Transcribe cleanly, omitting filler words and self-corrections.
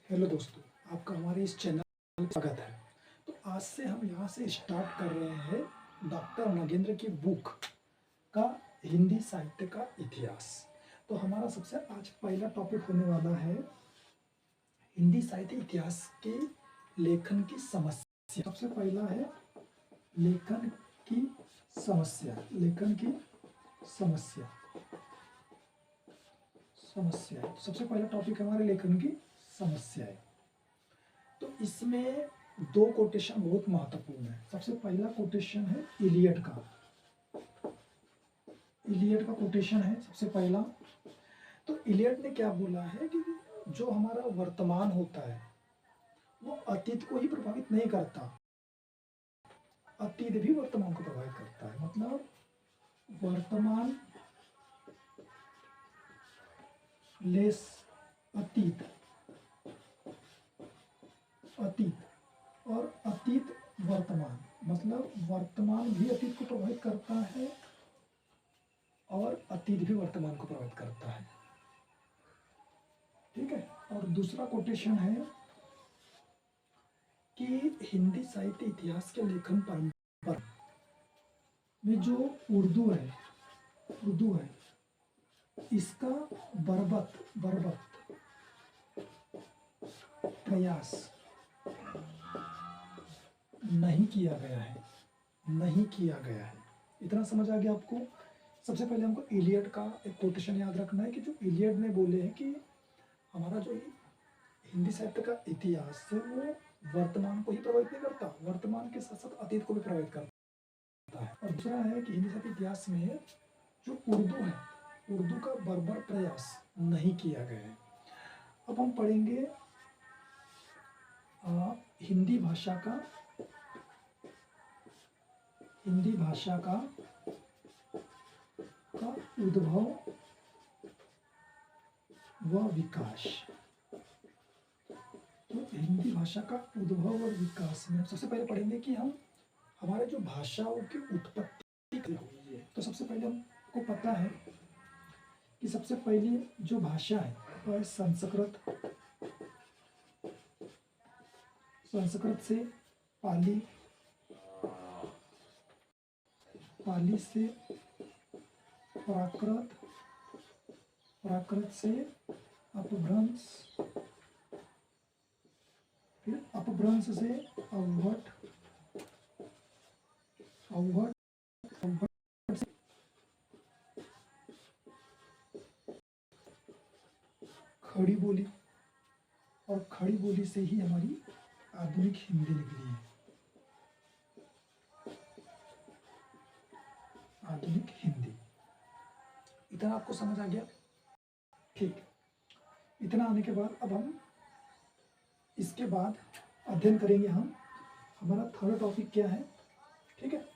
Hello दोस्तों, आपका हमारे इस चैनल में स्वागत है। तो आज से हम यहाँ से स्टार्ट कर रहे हैं डॉक्टर नागेंद्र की बुक का हिंदी साहित्य का इतिहास। तो हमारा सबसे आज पहला टॉपिक होने वाला है हिंदी साहित्य इतिहास के लेखन की समस्या। सबसे पहला है लेखन की समस्या। लेखन की समस्या समस्या सबसे पहला टॉपिक हमारे लेखन की समस्या है। तो इसमें दो कोटेशन बहुत महत्वपूर्ण है। सबसे पहला कोटेशन है इलियट का। इलियट का कोटेशन है सबसे पहला। तो इलियट ने क्या बोला है कि जो हमारा वर्तमान होता है वो अतीत को ही प्रभावित नहीं करता, अतीत भी वर्तमान को प्रभावित करता है। मतलब वर्तमान लेस अतीत, अतीत और अतीत वर्तमान, मतलब वर्तमान भी अतीत को प्रभावित करता है और अतीत भी वर्तमान को प्रभावित करता है। ठीक है। और दूसरा कोटेशन है कि हिंदी साहित्य इतिहास के लेखन परंपरा में जो उर्दू है इसका बर्बत प्रयास नहीं किया गया है। इतना समझ आ गया आपको। सबसे पहले हमको इलियट का एक कोटेशन याद रखना है कि जो इलियट ने बोले हैं कि हमारा जो हिंदी साहित्य का इतिहास है वो वर्तमान को ही प्रभावित नहीं करता, वर्तमान के साथ साथ अतीत को भी प्रभावित करता है। और दूसरा है कि हिंदी साहित्य इतिहास में जो उर्दू है, उर्दू का बर्बर प्रयास नहीं किया गया है। अब हम पढ़ेंगे हिंदी भाषा का उद्भव व विकास। तो हिंदी भाषा का उद्भव और विकास में सबसे पहले पढ़ेंगे कि हम हमारे जो भाषाओं की उत्पत्ति हुई है। तो सबसे पहले हमको पता है कि सबसे पहली जो भाषा है वह है संस्कृत। संस्कृत से पाली, पाली से प्राकृत, प्राकृत से अपभ्रंश, फिर अपभ्रंश से अवभट, अवभट से खड़ी बोली, और खड़ी बोली से ही हमारी आधुनिक हिंदी निकली है। आधुनिक हिंदी। इतना आपको समझ आ गया? ठीक। इतना आने के बाद अब हम इसके बाद अध्ययन करेंगे हम हमारा थर्ड टॉपिक क्या है। ठीक है।